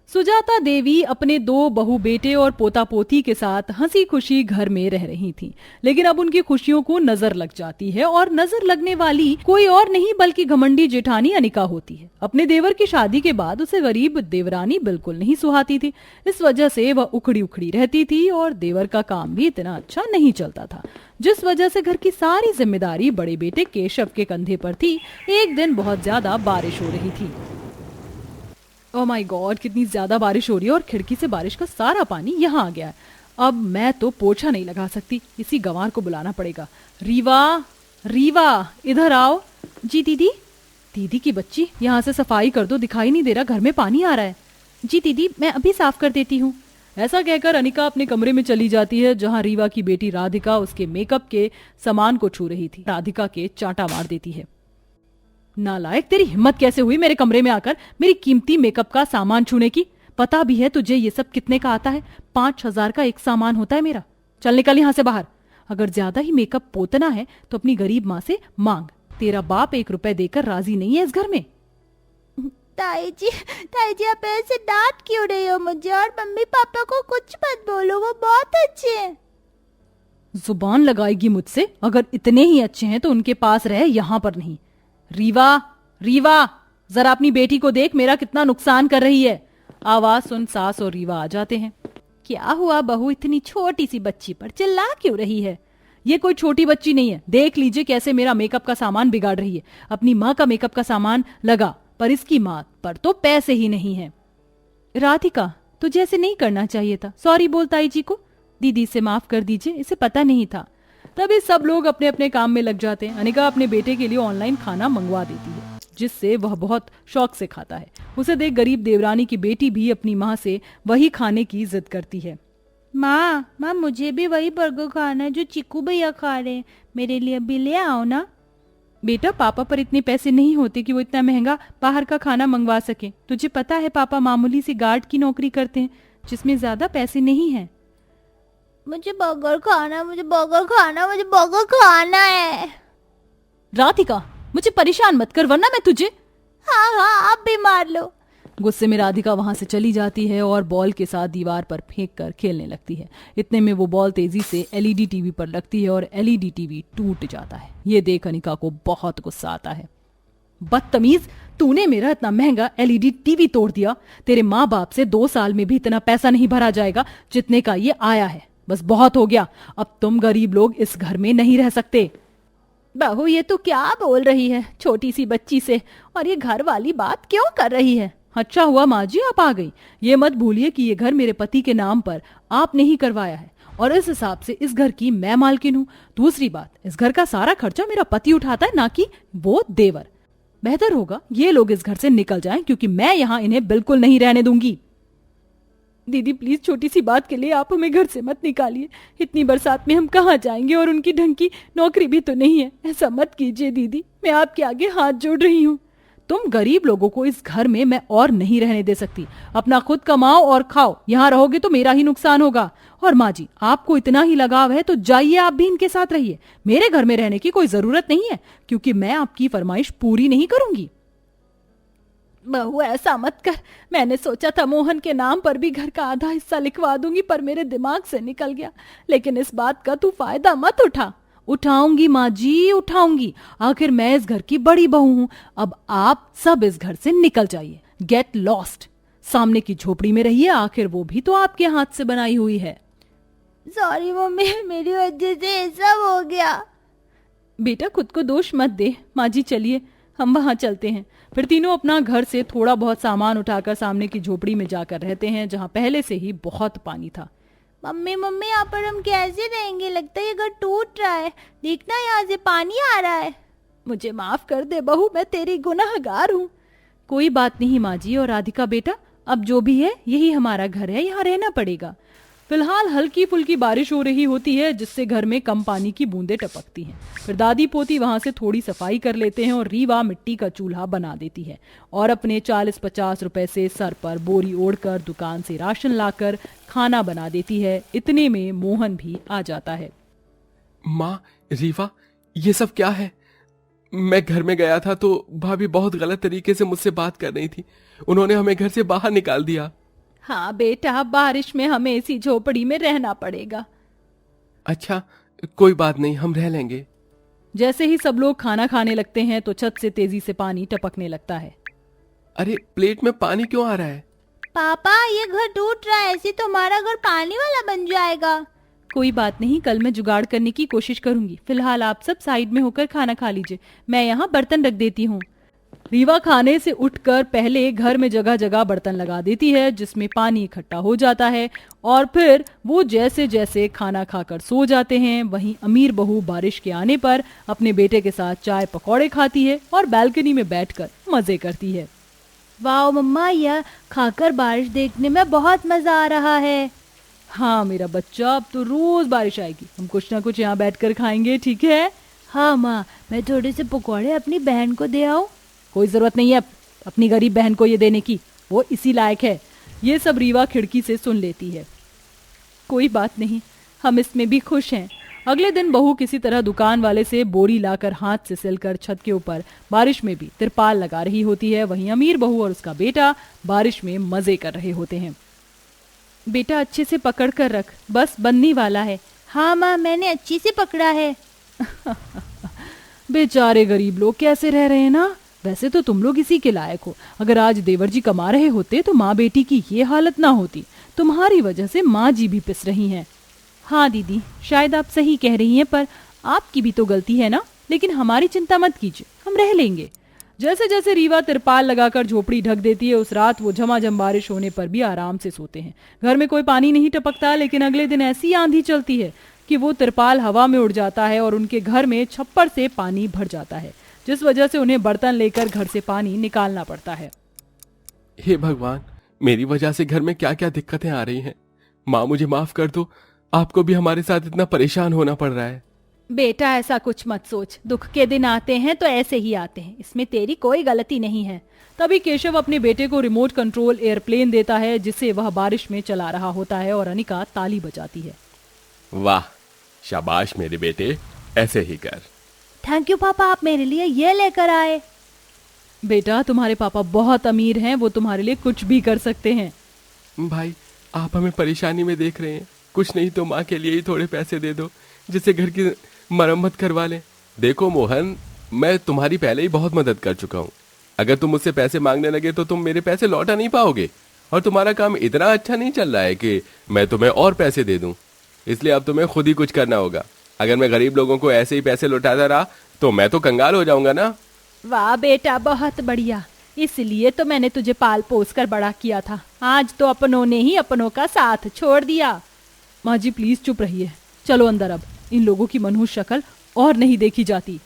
सुजाता देवी अपने 2 बहू बेटे और पोता पोती के साथ हंसी खुशी घर में रह रही थीं। लेकिन अब उनकी खुशियों को नजर लग जाती है और नजर लगने वाली कोई और नहीं बल्कि घमंडी जेठानी अनिका होती है। अपने देवर की शादी के बाद उसे गरीब देवरानी बिल्कुल नहीं सुहाती थी। इस वजह से वह उखड़ी उखड़ी रहती थी और देवर का काम भी इतना अच्छा नहीं चलता था, जिस वजह से घर की सारी जिम्मेदारी बड़े बेटे केशव के कंधे पर थी। एक दिन बहुत ज्यादा बारिश हो रही थी। ओह माय गॉड, कितनी ज्यादा बारिश हो रही है और खिड़की से बारिश का सारा पानी यहाँ आ गया है। अब मैं तो पोछा नहीं लगा सकती, इसी गंवार को बुलाना पड़ेगा। रीवा, रीवा इधर आओ। जी दीदी। दीदी की बच्ची, यहाँ से सफाई कर दो, दिखाई नहीं दे रहा, घर में पानी आ रहा है। जी दीदी, मैं अभी साफ कर देती हूँ। ऐसा कहकर अनिका अपने कमरे में चली जाती है, जहाँ रीवा की बेटी राधिका उसके मेकअप के सामान को छू रही थी। राधिका के चांटा मार देती है। नालायक, तेरी हिम्मत कैसे हुई मेरे कमरे में आकर मेरी कीमती मेकअप का सामान छूने की? पता भी है तुझे ये सब कितने का आता है? 5,000 का एक सामान होता है मेरा। चल निकल यहाँ से बाहर। अगर ज्यादा ही मेकअप पोतना है तो अपनी गरीब माँ से मांग। तेरा बाप 1 रुपए देकर राजी नहीं है इस घर में। ताई जी आप ऐसे डांट क्यों रही हो मुझे? और मम्मी पापा को कुछ मत बोलो, वो बहुत अच्छे हैं। जुबान लगाएगी मुझसे? अगर इतने ही अच्छे हैं तो उनके पास रहे, यहाँ पर नहीं। रीवा, रीवा जरा अपनी बेटी को देख, मेरा कितना नुकसान कर रही है। आवाज सुन सास और रीवा आ जाते हैं। क्या हुआ बहू, इतनी छोटी सी बच्ची पर चिल्ला क्यों रही है? ये कोई छोटी बच्ची नहीं है, देख लीजिए कैसे मेरा मेकअप का सामान बिगाड़ रही है। अपनी माँ का मेकअप का सामान लगा, पर इसकी माँ पर तो पैसे ही नहीं है। राधिका, तुझे ऐसे नहीं करना चाहिए था। सॉरी बोल ताई जी को, दीदी से माफ कर दीजिए, इसे पता नहीं था। तभी सब लोग अपने अपने काम में लग जाते हैं। अनिका अपने बेटे के लिए ऑनलाइन खाना मंगवा देती है, जिससे वह बहुत शौक से खाता है। उसे देख गरीब देवरानी की बेटी भी अपनी माँ से वही खाने की जिद करती है। माँ मुझे भी वही बर्गर खाना है जो चिक्कू भैया खा रहे हैं, मेरे लिए भी ले आओ ना। बेटा, पापा पर इतने पैसे नहीं होते कि वो इतना महंगा बाहर का खाना मंगवा सके। तुझे पता है पापा मामूली सी गार्ड की नौकरी करते हैं, जिसमें ज्यादा पैसे नहीं है। मुझे बर्गर खाना है। राधिका, मुझे परेशान मत कर वरना मैं तुझे। हाँ आप भी मार लो। गुस्से में राधिका वहां से चली जाती है और बॉल के साथ दीवार पर फेंक कर खेलने लगती है। इतने में वो बॉल तेजी से एलईडी टीवी पर लगती है और एलईडी टीवी टूट जाता है। ये देख अनिका को बहुत गुस्सा आता है। बदतमीज, तूने मेरा इतना महंगा एलईडी टीवी तोड़ दिया। तेरे माँ बाप से 2 साल में भी इतना पैसा नहीं भरा जाएगा जितने का ये आया है। बस बहुत हो गया, अब तुम गरीब लोग इस घर में नहीं रह सकते। बहू, ये तो क्या बोल रही है छोटी सी बच्ची से, और ये घर वाली बात क्यों कर रही है? अच्छा हुआ माँ जी आप आ गई। ये मत भूलिए कि ये घर मेरे पति के नाम पर आपने ही करवाया है और इस हिसाब से इस घर की मैं मालकिन हूँ। दूसरी बात, इस घर का सारा खर्चा मेरा पति उठाता है, ना कि वो देवर। बेहतर होगा ये लोग इस घर से निकल जाएं, क्योंकि मैं यहाँ इन्हें बिल्कुल नहीं रहने दूंगी। दीदी प्लीज, छोटी सी बात के लिए आप हमें घर से मत निकालिए। इतनी बरसात में हम कहाँ जाएंगे और उनकी ढंग की नौकरी भी तो नहीं है। ऐसा मत कीजिए दीदी, मैं आपके आगे हाथ जोड़ रही हूँ। तुम गरीब लोगों को इस घर में मैं और नहीं रहने दे सकती। अपना खुद कमाओ और खाओ, यहाँ रहोगे तो मेरा ही नुकसान होगा। और माँ जी, आपको इतना ही लगाव है तो जाइए आप भी इनके साथ रहिए। मेरे घर में रहने की कोई जरूरत नहीं है, क्योंकि मैं आपकी फरमाइश पूरी नहीं करूंगी। बहू ऐसा मत कर, मैंने सोचा था मोहन के नाम पर भी घर का आधा हिस्सा लिखवा दूंगी, पर मेरे दिमाग से निकल गया। लेकिन इस बात का तू फायदा मत उठा। उठाऊंगी माँ जी, उठाऊंगी। आखिर मैं इस घर की बड़ी बहू हूँ। अब आप सब इस घर से निकल जाइए। Get lost. सामने की झोपड़ी में रहिए, आखिर वो भी तो आपके हाथ से बनाई हुई है। सॉरी मम्मी, मेरी वजह से ऐसा हो गया। बेटा खुद को दोष मत दे। माँ जी चलिए हम वहां चलते हैं। फिर तीनों अपना घर से थोड़ा बहुत सामान उठाकर सामने की झोपड़ी में जाकर रहते हैं, जहां पहले से ही बहुत पानी था। मम्मी यहाँ पर हम कैसे रहेंगे? लगता है ये घर टूट रहा है। देखना यहाँ से पानी आ रहा है। मुझे माफ कर दे बहू, मैं तेरी गुनाहगार हूँ। कोई बात नहीं माँ जी और राधिका बेटा, अब जो भी है यही हमारा घर है, यहाँ रहना पड़ेगा। फिलहाल हल्की फुल्की बारिश हो रही होती है, जिससे घर में कम पानी की बूंदें टपकती हैं। फिर दादी पोती वहां से थोड़ी सफाई कर लेते हैं और रीवा मिट्टी का चूल्हा बना देती है और अपने 40-50 रुपए से सर पर बोरी ओढ़कर दुकान से राशन लाकर खाना बना देती है। इतने में मोहन भी आ जाता है। माँ, रीवा, ये सब क्या है? मैं घर में गया था तो भाभी बहुत गलत तरीके से मुझसे बात कर रही थी। उन्होंने हमें घर से बाहर निकाल दिया। हाँ बेटा, बारिश में हमें इसी झोपड़ी में रहना पड़ेगा। अच्छा, कोई बात नहीं, हम रह लेंगे। जैसे ही सब लोग खाना खाने लगते हैं तो छत से तेजी से पानी टपकने लगता है। अरे प्लेट में पानी क्यों आ रहा है? पापा, ये घर टूट रहा है, ऐसे तो हमारा घर पानी वाला बन जाएगा। कोई बात नहीं, कल मैं जुगाड़ करने की कोशिश करूंगी। फिलहाल आप सब साइड में होकर खाना खा लीजिए, मैं यहाँ बर्तन रख देती हूँ। रीवा खाने से उठकर पहले घर में जगह जगह बर्तन लगा देती है जिसमें पानी इकट्ठा हो जाता है, और फिर वो जैसे जैसे खाना खाकर सो जाते हैं वहीं अमीर बहू बारिश के आने पर अपने बेटे के साथ चाय पकौड़े खाती है और बालकनी में बैठकर मजे करती है। वाह मम्मा, यह खाकर बारिश देखने में बहुत मजा आ रहा है। हाँ मेरा बच्चा, अब तो रोज बारिश आएगी, हम कुछ ना कुछ यहाँ बैठकर खाएंगे, ठीक है? हाँ माँ, मैं थोड़े से पकौड़े अपनी बहन को दे आऊं? कोई जरूरत नहीं है अपनी गरीब बहन को ये देने की, वो इसी लायक है। ये सब रीवा खिड़की से सुन लेती है। कोई बात नहीं, हम इसमें भी खुश हैं। अगले दिन बहू किसी तरह दुकान वाले से बोरी लाकर हाथ से सिलकर छत के ऊपर बारिश में भी तिरपाल लगा रही होती है। वहीं अमीर बहू और उसका बेटा बारिश में मजे कर रहे होते हैं। बेटा अच्छे से पकड़ कर रख, बस बनने वाला है। हाँ माँ, मैंने अच्छी से पकड़ा है। बेचारे गरीब लोग कैसे रह रहे हैं ना। वैसे तो तुम लोग इसी के लायक हो। अगर आज देवर जी कमा रहे होते तो माँ बेटी की ये हालत ना होती। तुम्हारी वजह से माँ जी भी पिस रही हैं। हाँ दीदी, शायद आप सही कह रही हैं, पर आपकी भी तो गलती है ना। लेकिन हमारी चिंता मत कीजिए, हम रह लेंगे। जैसे जैसे रीवा तिरपाल लगाकर झोपड़ी ढक देती है, उस रात वो झमाझम बारिश होने पर भी आराम से सोते हैं। घर में कोई पानी नहीं टपकता, लेकिन अगले दिन ऐसी आंधी चलती है कि वो तिरपाल हवा में उड़ जाता है और उनके घर में छप्पर से पानी भर जाता है, जिस वजह से उन्हें बर्तन लेकर घर से पानी निकालना पड़ता है। हे भगवान, मेरी वजह से घर में क्या क्या दिक्कतें आ रही हैं। माँ मुझे माफ कर दो, आपको भी हमारे साथ इतना परेशान होना पड़ रहा है। बेटा ऐसा कुछ मत सोच, दुख के दिन आते हैं तो ऐसे ही आते हैं, इसमें तेरी कोई गलती नहीं है। तभी केशव अपने बेटे को रिमोट कंट्रोल एयरप्लेन देता है जिसे वह बारिश में चला रहा होता है और अनिका ताली बजाती है। वाह, शाबाश मेरे बेटे, ऐसे ही कर। थैंक यू पापा, आप मेरे लिए ये लेकर आए। बेटा तुम्हारे पापा बहुत अमीर हैं, वो तुम्हारे लिए कुछ भी कर सकते हैं। भाई, आप हमें परेशानी में देख रहे हैं, कुछ नहीं तो माँ के लिए ही थोड़े पैसे दे दो जिससे घर की मरम्मत करवा लें। देखो मोहन, मैं तुम्हारी पहले ही बहुत मदद कर चुका हूँ। अगर तुम मुझसे पैसे मांगने लगे तो तुम मेरे पैसे लौटा नहीं पाओगे, और तुम्हारा काम इतना अच्छा नहीं चल रहा है कि मैं तुम्हें और पैसे दे दूं। इसलिए अब तुम्हें खुद ही कुछ करना होगा। अगर मैं गरीब लोगों को ऐसे ही पैसे लौटाता रहा तो मैं तो कंगाल हो जाऊंगा ना। वाह बेटा, बहुत बढ़िया, इसलिए तो मैंने तुझे पाल पोस कर बड़ा किया था। आज तो अपनों ने ही अपनों का साथ छोड़ दिया। माँ जी प्लीज चुप रहिए, चलो अंदर। अब इन लोगों की मनहूस शक्ल और नहीं देखी जाती।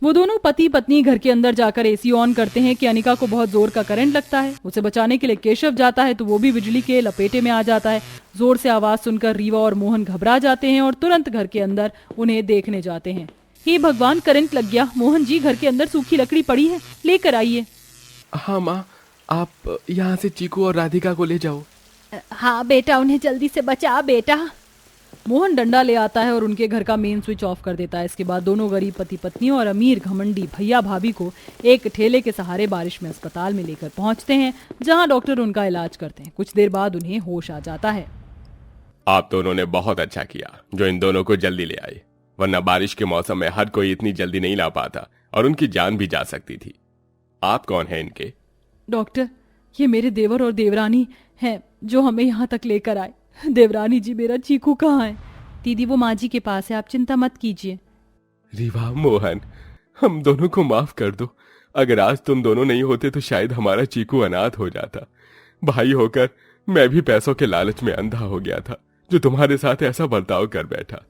वो दोनों पति पत्नी घर के अंदर जाकर एसी ऑन करते हैं कि अनिका को बहुत जोर का करंट लगता है। उसे बचाने के लिए केशव जाता है तो वो भी बिजली के लपेटे में आ जाता है। जोर से आवाज सुनकर रीवा और मोहन घबरा जाते हैं और तुरंत घर के अंदर उन्हें देखने जाते हैं। हे भगवान, करंट लग गया। मोहन जी, घर के अंदर सूखी लकड़ी पड़ी है, लेकर आइए। हाँ माँ, आप यहाँ से चीकू और राधिका को ले जाओ। हाँ बेटा, उन्हें जल्दी से बचा बेटा। मोहन डंडा ले आता है और उनके घर का मेन स्विच ऑफ कर देता है। इसके बाद दोनों गरीब पति पत्नी और अमीर घमंडी भैया भाभी को एक ठेले के सहारे बारिश में अस्पताल में लेकर पहुंचते हैं, जहां डॉक्टर उनका इलाज करते हैं। कुछ देर बाद उन्हें होश आ जाता है। आप दोनों ने बहुत अच्छा किया जो इन दोनों को जल्दी ले आए, वरना बारिश के मौसम में हर कोई इतनी जल्दी नहीं ला पाता और उनकी जान भी जा सकती थी। आप कौन हैं इनके? डॉक्टर, ये मेरे देवर और देवरानी हैं जो हमें यहाँ तक लेकर आए। देवरानी जी, मेरा चीकू कहाँ है? दीदी वो माँ जी के पास है, आप चिंता मत कीजिए। रीवा, मोहन, हम दोनों को माफ कर दो। अगर आज तुम दोनों नहीं होते तो शायद हमारा चीकू अनाथ हो जाता। भाई होकर मैं भी पैसों के लालच में अंधा हो गया था जो तुम्हारे साथ ऐसा बर्ताव कर बैठा।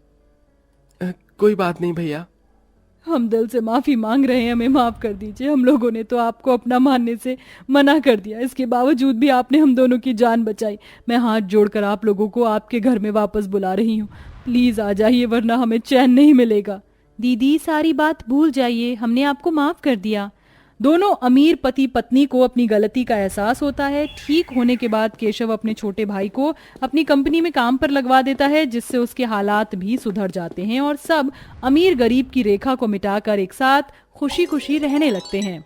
कोई बात नहीं भैया, हम दिल से माफी मांग रहे हैं, हमें माफ कर दीजिए। हम लोगों ने तो आपको अपना मानने से मना कर दिया, इसके बावजूद भी आपने हम दोनों की जान बचाई। मैं हाथ जोड़कर आप लोगों को आपके घर में वापस बुला रही हूँ, प्लीज आ जाइए वरना हमें चैन नहीं मिलेगा। दीदी सारी बात भूल जाइए, हमने आपको माफ कर दिया। दोनों अमीर पति पत्नी को अपनी गलती का एहसास होता है। ठीक होने के बाद केशव अपने छोटे भाई को अपनी कंपनी में काम पर लगवा देता है, जिससे उसके हालात भी सुधर जाते हैं और सब अमीर गरीब की रेखा को मिटाकर एक साथ खुशी खुशी रहने लगते हैं।